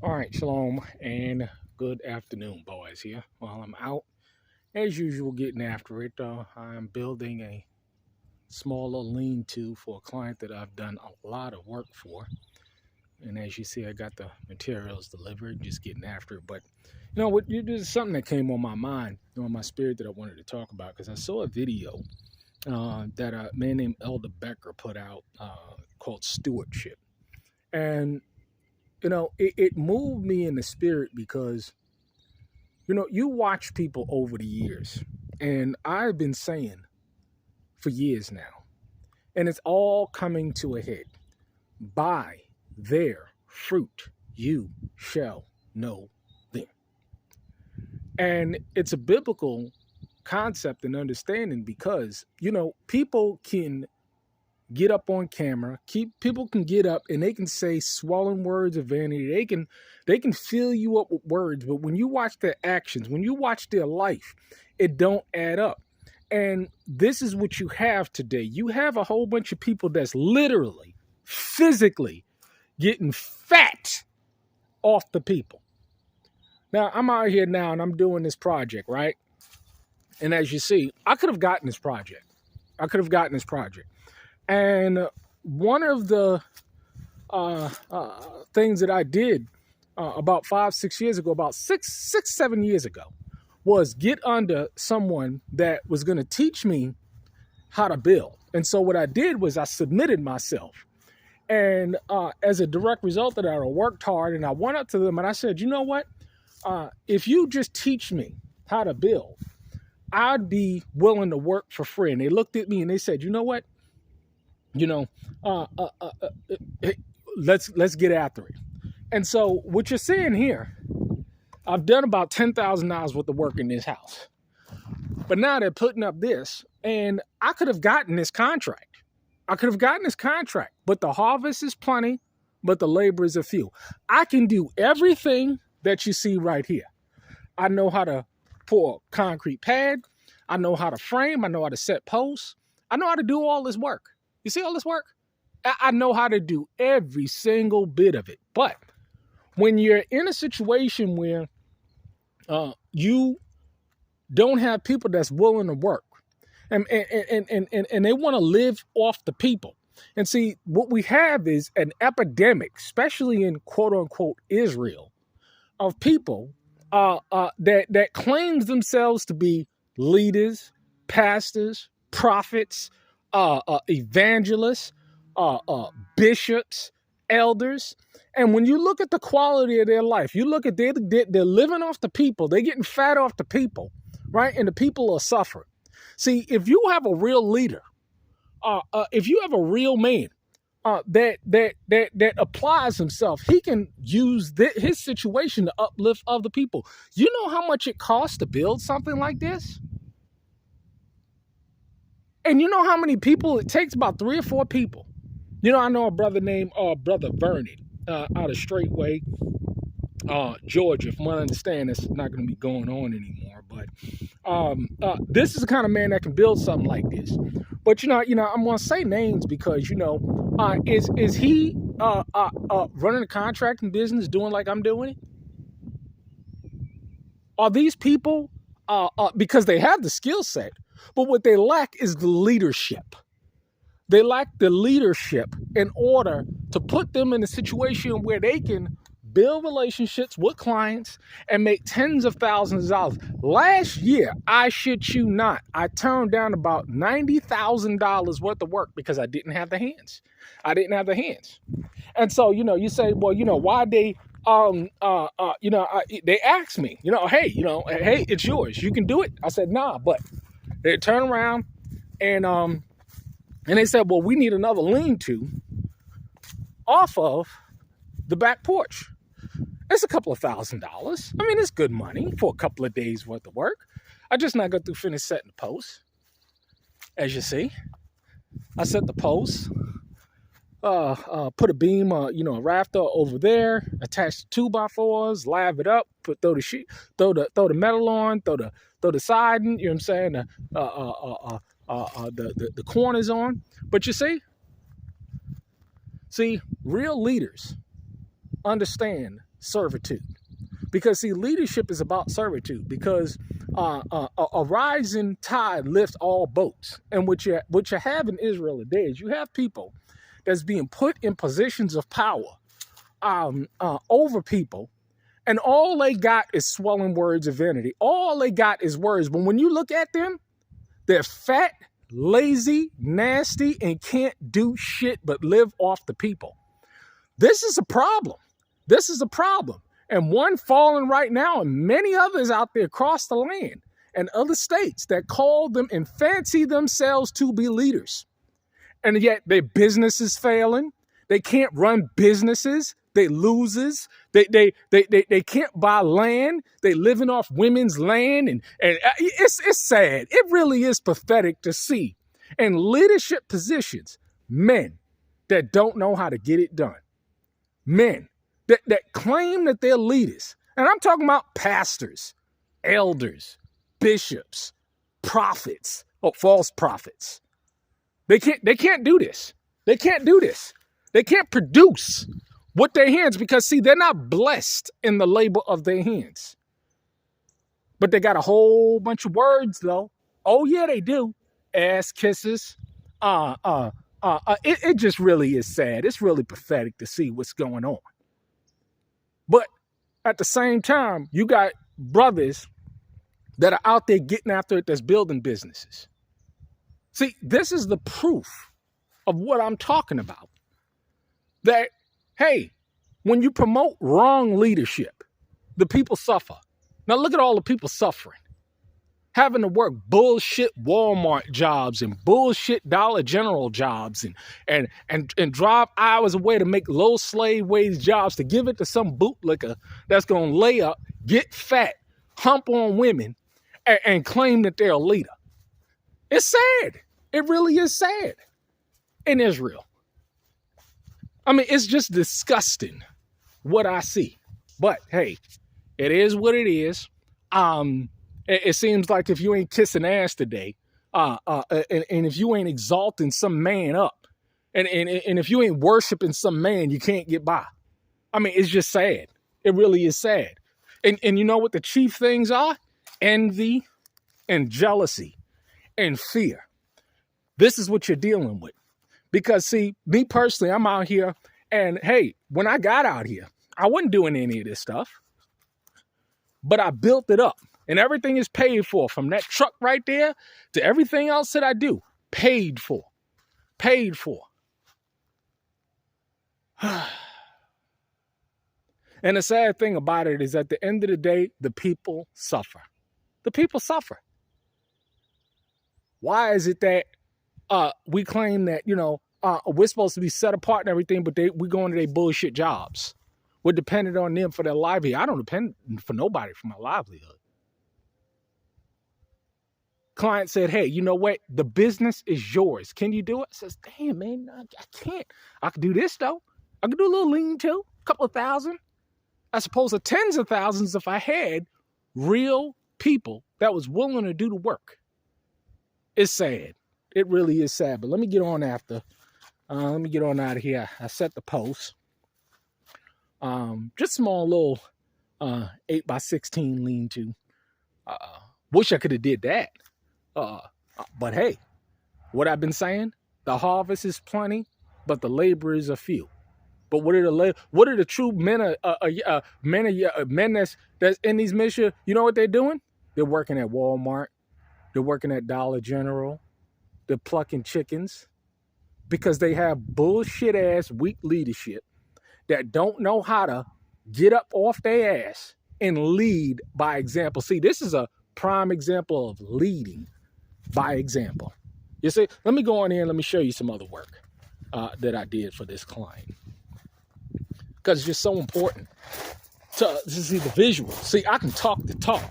All right, shalom and good afternoon, boys. Here, while I'm out as usual, getting after it. I'm building a smaller lean-to for a client that I've done a lot of work for, and as you see, I got the materials delivered, just getting after it. But there's something that came on my mind, on my spirit that I wanted to talk about because I saw a video that a man named Elder Becker put out called Stewardship, and it moved me in the spirit because you watch people over the years, and I've been saying for years now, and it's all coming to a head. By their fruit you shall know them. And it's a biblical concept and understanding because, people can get up on camera, people can get up and they can say swollen words of vanity. They can fill you up with words, but when you watch their actions, when you watch their life, it don't add up. And this is what you have today. You have a whole bunch of people that's literally, physically getting fat off the people. Now, I'm out here now and I'm doing this project, right? And as you see, I could have gotten this project. And one of the things that I did about 5-6 years ago, about 7 years ago, was get under someone that was going to teach me how to build. And so what I did was I submitted myself. And as a direct result of that, I worked hard and I went up to them and I said, you know what? If you just teach me how to build, I'd be willing to work for free. And they looked at me and they said, you know what? Let's get after it. And so what you're seeing here, I've done about $10,000 worth of work in this house, but now they're putting up this, and I could have gotten this contract. But the harvest is plenty, but the laborers are few. I can do everything that you see right here. I know how to pour a concrete pad. I know how to frame. I know how to set posts. I know how to do all this work. You see all this work? I know how to do every single bit of it. But when you're in a situation where you don't have people that's willing to work and they want to live off the people. And see, what we have is an epidemic, especially in quote unquote Israel, of people that claims themselves to be leaders, pastors, prophets, evangelists, bishops, elders. And when you look at the quality of their life, you look at they're living off the people, they're getting fat off the people, right? And the people are suffering. See, if you have a real leader, if you have a real man that applies himself, he can use his situation to uplift other people. You know how much it costs to build something like this? And you know how many people it takes? About 3 or 4 people. I know a brother named Brother Vernon out of Straightway, Georgia. From what I understand, it's not going to be going on anymore. But this is the kind of man that can build something like this. But I'm going to say names because is he running a contracting business, doing like I'm doing it? Are these people because they have the skill set, but what they lack is the leadership. They lack the leadership in order to put them in a situation where they can build relationships with clients and make tens of thousands of dollars. Last year, I shit you not, I turned down about $90,000 worth of work because I didn't have the hands. And so, you say, well, why they they asked me, hey, it's yours. You can do it. I said, nah, but they turned around and they said, well, we need another lean-to off of the back porch. It's a couple of $1,000. I mean, it's good money for a couple of days worth of work. I just not got through finish setting the post. As you see, I set the post, put a beam, a rafter over there, attach the 2x4s, lab it up, throw the metal on, throw the siding. You know what I'm saying? The corners on. But you see, real leaders understand servitude. Because see, leadership is about servitude. Because a rising tide lifts all boats. And what you have in Israel today is you have people that's being put in positions of power over people, and all they got is swelling words of vanity. All they got is words. But when you look at them, they're fat, lazy, nasty, and can't do shit but live off the people. This is a problem. This is a problem. And one falling right now, and many others out there across the land and other states that call them and fancy themselves to be leaders. And yet their business is failing. They can't run businesses. They losers. They can't buy land. They living off women's land. And it's sad. It really is pathetic to see in leadership positions, men that don't know how to get it done. Men that claim that they're leaders. And I'm talking about pastors, elders, bishops, prophets, false prophets. They can't do this. They can't do this. They can't produce with their hands because, see, they're not blessed in the labor of their hands. But they got a whole bunch of words, though. Oh, yeah, they do. Ass kisses. It just really is sad. It's really pathetic to see what's going on. But at the same time, you got brothers that are out there getting after it that's building businesses. See, this is the proof of what I'm talking about. That, hey, when you promote wrong leadership, the people suffer. Now look at all the people suffering. Having to work bullshit Walmart jobs and bullshit Dollar General jobs and drive hours away to make low slave wage jobs to give it to some bootlicker that's going to lay up, get fat, hump on women, and claim that they're a leader. It's sad. It really is sad in Israel. I mean, it's just disgusting what I see. But hey, it is what it is. It seems like if you ain't kissing ass today, and if you ain't exalting some man up, and if you ain't worshiping some man, you can't get by. I mean, it's just sad. It really is sad. And you know what the chief things are? Envy and jealousy and fear. This is what you're dealing with. Because, see, me personally, I'm out here, and hey, when I got out here, I wasn't doing any of this stuff, but I built it up. And everything is paid for, from that truck right there to everything else that I do. Paid for. Paid for. And the sad thing about it is at the end of the day, the people suffer. The people suffer. Why is it that we claim that, we're supposed to be set apart and everything, but we go into their bullshit jobs? We're dependent on them for their livelihood. I don't depend for nobody for my livelihood. Client said, hey, you know what? The business is yours. Can you do it? I says, damn, man, I can't. I could do this, though. I could do a little lean too, a couple of thousand. I suppose the tens of thousands if I had real people that was willing to do the work. It's sad. It really is sad. But let me get on after. Let me get on out of here. I set the post. Just small little 8x16 lean-to. Wish I could have did that. But hey, what I've been saying, the harvest is plenty, but the laborers are few. But what are the true men that's in these missions? You know what they're doing? They're working at Walmart. They're working at Dollar General. They're plucking chickens because they have bullshit ass weak leadership that don't know how to get up off their ass and lead by example. See, this is a prime example of leading by example. You see, let me go on here and let me show you some other work that I did for this client. Because it's just so important to see the visual. See, I can talk the talk,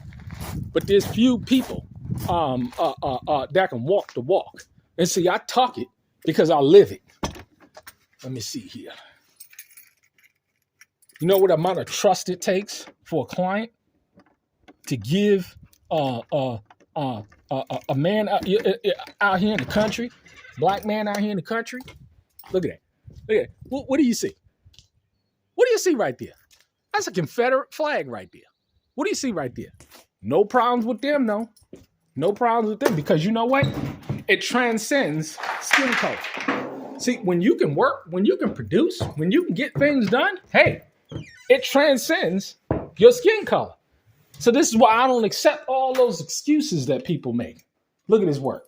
but there's few people that can walk the walk. And see, I talk it because I live it. Let me see here. You know what amount of trust it takes for a client to give a man out here in the country, black man out here in the country? Look at that. Look at that. What do you see? What do you see right there? That's a Confederate flag right there. What do you see right there? No problems with them, no. No problems with them, because you know what? It transcends skin color. See, when you can work, when you can produce, when you can get things done, hey, it transcends your skin color. So this is why I don't accept all those excuses that people make. Look at this work.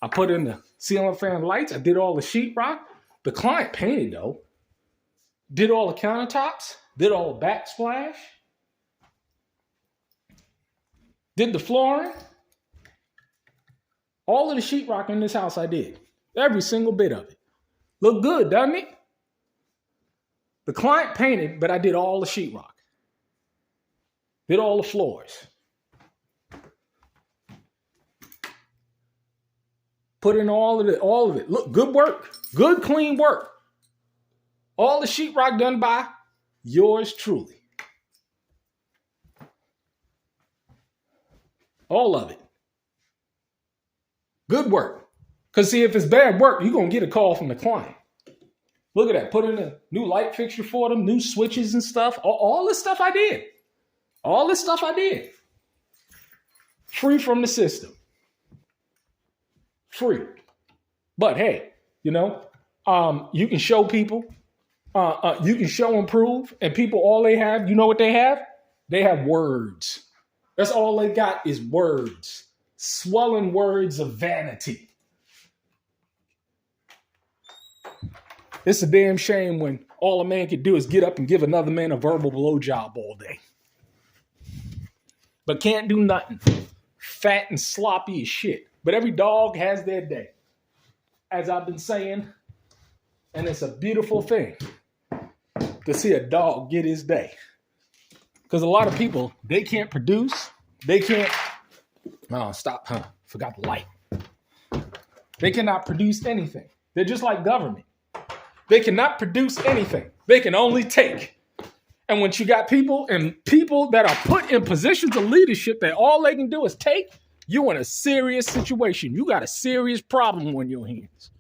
I put in the ceiling fan lights. I did all the sheetrock. The client painted, though. Did all the countertops. Did all the backsplash. Did the flooring. All of the sheetrock in this house I did. Every single bit of it. Look good, doesn't it? The client painted, but I did all the sheetrock. Did all the floors. Put in all of it. Look, good work. Good, clean work. All the sheetrock done by yours truly. All of it. Good work. Because see, if it's bad work, you're going to get a call from the client. Look at that. Put in a new light fixture for them, new switches and stuff. All this stuff I did. All this stuff I did. Free from the system. Free. But hey, you can show people. You can show and prove. And people, all they have, you know what they have? They have words. That's all they got is words. Swelling words of vanity. It's a damn shame when all a man can do is get up and give another man a verbal blowjob all day. But can't do nothing. Fat and sloppy as shit. But every dog has their day. As I've been saying, and it's a beautiful thing to see a dog get his day. Because a lot of people, they can't produce. They can't. Oh, stop. Forgot the light. They cannot produce anything. They're just like government. They cannot produce anything. They can only take. And when you got people that are put in positions of leadership that all they can do is take, you're in a serious situation. You got a serious problem on your hands.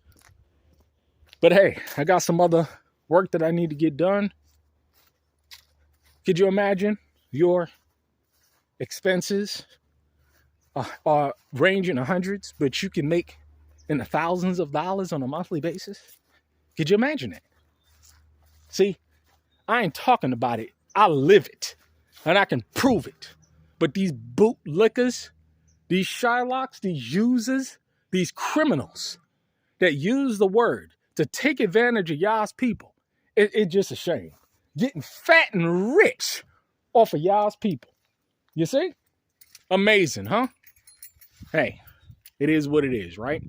But hey, I got some other work that I need to get done. Could you imagine your expenses are ranging in hundreds, but you can make in the thousands of dollars on a monthly basis? Could you imagine that? See, I ain't talking about it. I live it. And I can prove it. But these bootlickers, these Shylocks, these users, these criminals that use the word to take advantage of y'all's people, it's just a shame. Getting fat and rich off of y'all's people. You see? Amazing, huh? Hey, it is what it is, right?